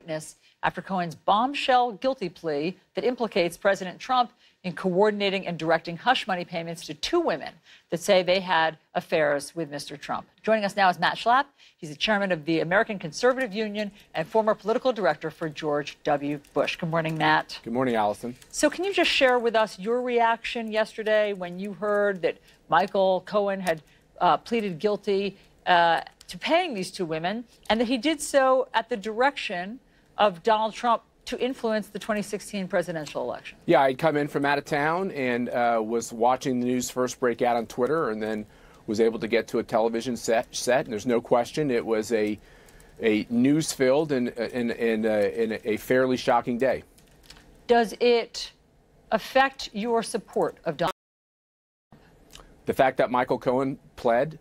witness after Cohen's bombshell guilty plea that implicates President Trump in coordinating and directing hush money payments to two women that say they had affairs with Mr. Trump. Joining us now is Matt Schlapp. He's the chairman of the American Conservative Union and former political director for George W. Bush. Good morning, Matt. Good morning, Allison. So can you just share with us your reaction yesterday when you heard that Michael Cohen had pleaded guilty to paying these two women, and that he did so at the direction of Donald Trump to influence the 2016 presidential election? Yeah, I'd come in from out of town and was watching the news first break out on Twitter, and then was able to get to a television set. And there's no question it was a news-filled and a fairly shocking day. Does it affect your support of Donald Trump? The fact that Michael Cohen pled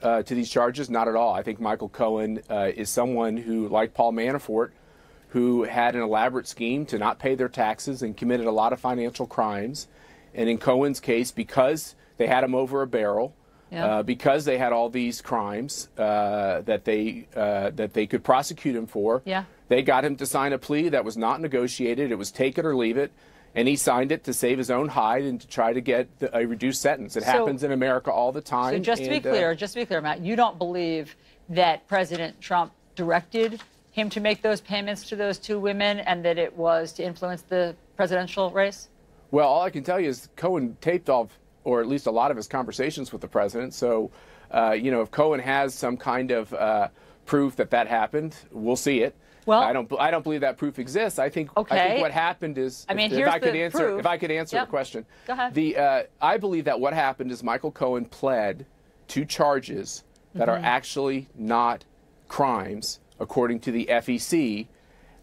to these charges, not at all. I think Michael Cohen is someone who, like Paul Manafort, who had an elaborate scheme to not pay their taxes and committed a lot of financial crimes. And in Cohen's case, because they had him over a barrel, because they had all these crimes that they could prosecute him for, they got him to sign a plea that was not negotiated. It was take it or leave it. And he signed it to save his own hide and to try to get a reduced sentence. It happens in America all the time. So just to be clear, Matt, you don't believe that President Trump directed him to make those payments to those two women and that it was to influence the presidential race? Well, all I can tell you is Cohen taped off, or at least a lot of his conversations with the president. So, if Cohen has some kind of proof that happened, we'll see it. Well, I don't believe that proof exists. I think what happened is, if I could answer the question. Go ahead. I believe that what happened is Michael Cohen pled to charges that are actually not crimes, according to the FEC,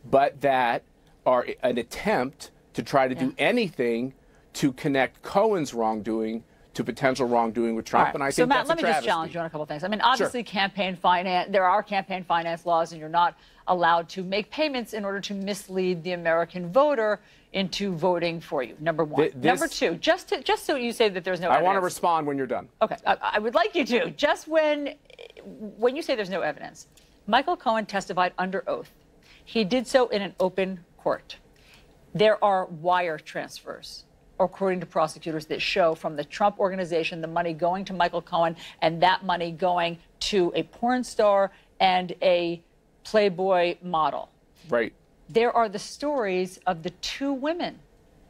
but that are an attempt to try to do anything to connect Cohen's wrongdoing to potential wrongdoing with Trump. And I think Matt, that's a travesty. let me just challenge you on a couple of things. I mean, obviously, campaign finance, there are campaign finance laws, and you're not allowed to make payments in order to mislead the American voter into voting for you, number one. Number two, just so you say that there's no evidence. I want to respond when you're done. Okay, I would like you to. Just when you say there's no evidence, Michael Cohen testified under oath. He did so in an open court. There are wire transfers, according to prosecutors, that show from the Trump organization the money going to Michael Cohen and that money going to a porn star and a Playboy model. Right. There are the stories of the two women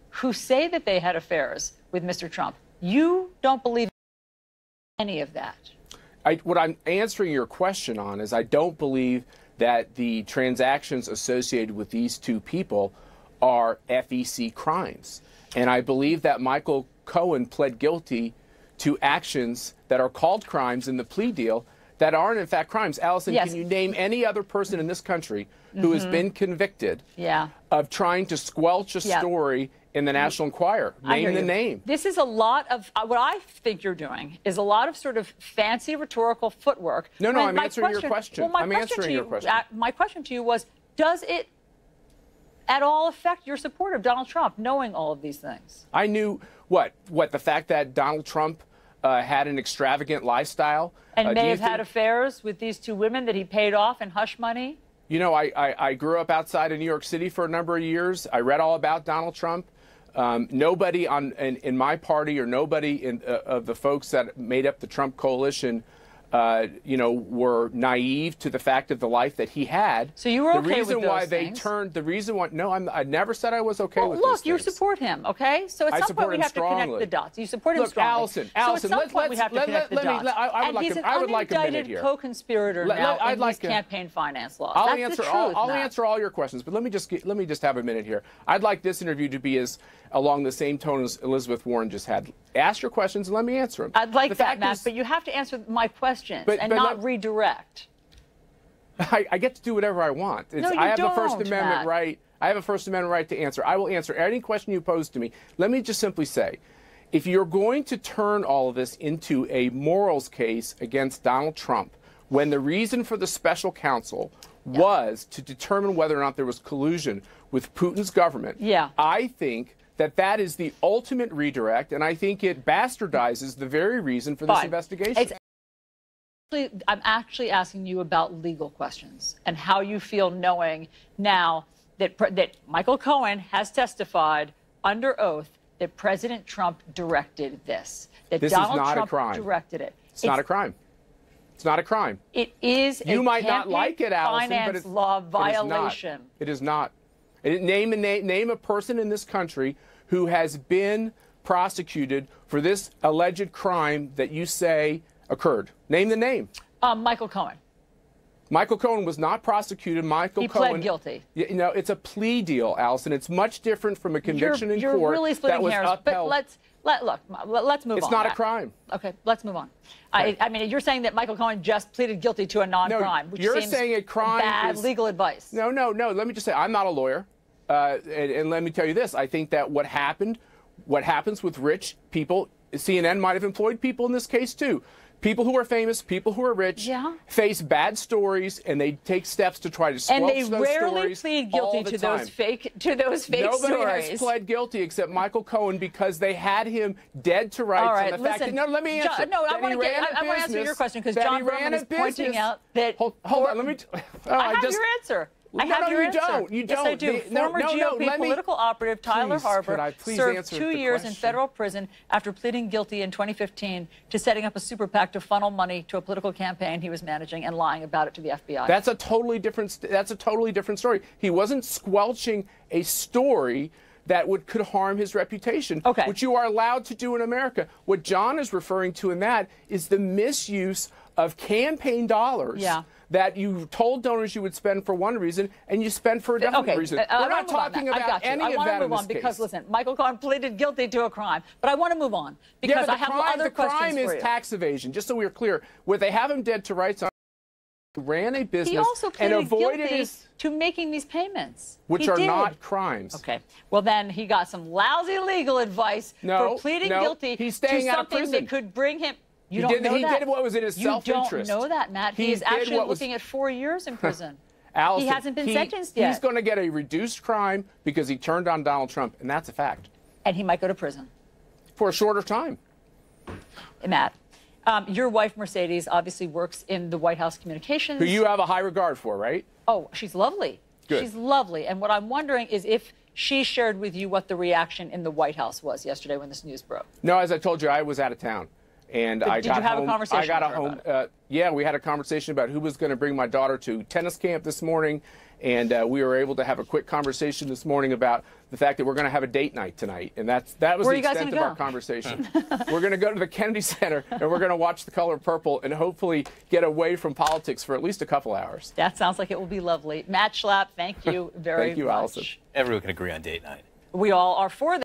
who say that they had affairs with Mr. Trump. You don't believe any of that. What I'm answering your question on is I don't believe that the transactions associated with these two people are FEC crimes. And I believe that Michael Cohen pled guilty to actions that are called crimes in the plea deal that aren't, in fact, crimes. Allison, can you name any other person in this country who has been convicted of trying to squelch a story in the National Enquirer? Name the name. This is a lot of what I think you're doing is a lot of sort of fancy rhetorical footwork. No, I'm answering your question. Well, my question to you was, does it at all affect your support of Donald Trump, knowing all of these things? I knew the fact that Donald Trump had an extravagant lifestyle. And may have had affairs with these two women that he paid off in hush money? You know, I grew up outside of New York City for a number of years. I read all about Donald Trump. Nobody in my party or nobody of the folks that made up the Trump coalition were naive to the fact of the life that he had. So you were okay with those things? I never said I was okay with those things. Look, you things. support him, okay? So at some point we have to connect the dots. You support him strongly. Allison, so at some point we have to connect the dots. I would like a minute here. He's an unindicted co-conspirator now in these campaign finance laws. I'll answer all your questions, but let me just have a minute here. I'd like this interview to be along the same tone as Elizabeth Warren just had. Ask your questions and let me answer them. I'd like that, Matt, but you have to answer my questions and not redirect. I get to do whatever I want. I have a First Amendment right. I have a First Amendment right to answer. I will answer any question you pose to me. Let me just simply say, if you're going to turn all of this into a morals case against Donald Trump, when the reason for the special counsel was to determine whether or not there was collusion with Putin's government, I think that is the ultimate redirect, and I think it bastardizes the very reason for this investigation. I'm actually asking you about legal questions and how you feel knowing now that Michael Cohen has testified under oath that President Trump directed this. That this Donald is not Trump a crime. directed it. It's not a crime. It's not a crime. It is. You a might not like it, Allison, finance but it's law violation. It is not. Name a person in this country who has been prosecuted for this alleged crime that you say occurred. Name the name. Michael Cohen. Michael Cohen was not prosecuted. Michael Cohen pled guilty. You know, it's a plea deal, Allison. It's much different from a conviction in you're court really splitting that was hairs, upheld. But let's move on. It's not a crime. Okay, let's move on. Right. I mean, you're saying that Michael Cohen just pleaded guilty to a non-crime, which you're seems saying a crime bad is legal advice. No. Let me just say, I'm not a lawyer, and let me tell you this: I think that what happens with rich people, CNN might have employed people in this case too. People who are famous, people who are rich, face bad stories, and they take steps to try to squelch those stories. And they rarely plead guilty to those fake stories. Nobody has pled guilty except Michael Cohen because they had him dead to rights. All right, on the fact that, no, let me answer. I want to answer your question because John Berman is pointing out that. Hold on, let me. I have your answer. I have your answer. You don't. Yes, I do. Former GOP political operative Tyler Harbor served 2 years in federal prison after pleading guilty in 2015 to setting up a super PAC to funnel money to a political campaign he was managing and lying about it to the FBI. That's a totally different story. He wasn't squelching a story that could harm his reputation, which you are allowed to do in America. What John is referring to in that is the misuse of campaign dollars that you told donors you would spend for one reason and you spent for a different reason. We're not talking about any of that in this case. I want to move on because, listen, Michael Cohen pleaded guilty to a crime, but I want to move on because I have other questions for you. The crime is tax evasion, just so we're clear. What they have him dead to rights on, he ran a business he also and avoided to making these payments, which are not crimes. Okay, well then he got some lousy legal advice for pleading guilty he's staying to out of something prison. that could bring him. He did what was in his self-interest. You don't know that, Matt. He is actually looking at 4 years in prison. Allison, he hasn't been sentenced yet. He's going to get a reduced crime because he turned on Donald Trump, and that's a fact. And he might go to prison. For a shorter time. Matt, your wife, Mercedes, obviously works in the White House communications. Who you have a high regard for, right? Oh, she's lovely. Good. She's lovely. And what I'm wondering is if she shared with you what the reaction in the White House was yesterday when this news broke. No, as I told you, I was out of town. And did you have a conversation? I got home. Yeah, we had a conversation about who was going to bring my daughter to tennis camp this morning, and we were able to have a quick conversation this morning about the fact that we're going to have a date night tonight, and that was the extent of our conversation. We're going to go to the Kennedy Center, and we're going to watch The Color Purple, and hopefully get away from politics for at least a couple hours. That sounds like it will be lovely. Matt Schlapp, thank you very much. Thank you, Allison. Everyone can agree on date night. We all are for that.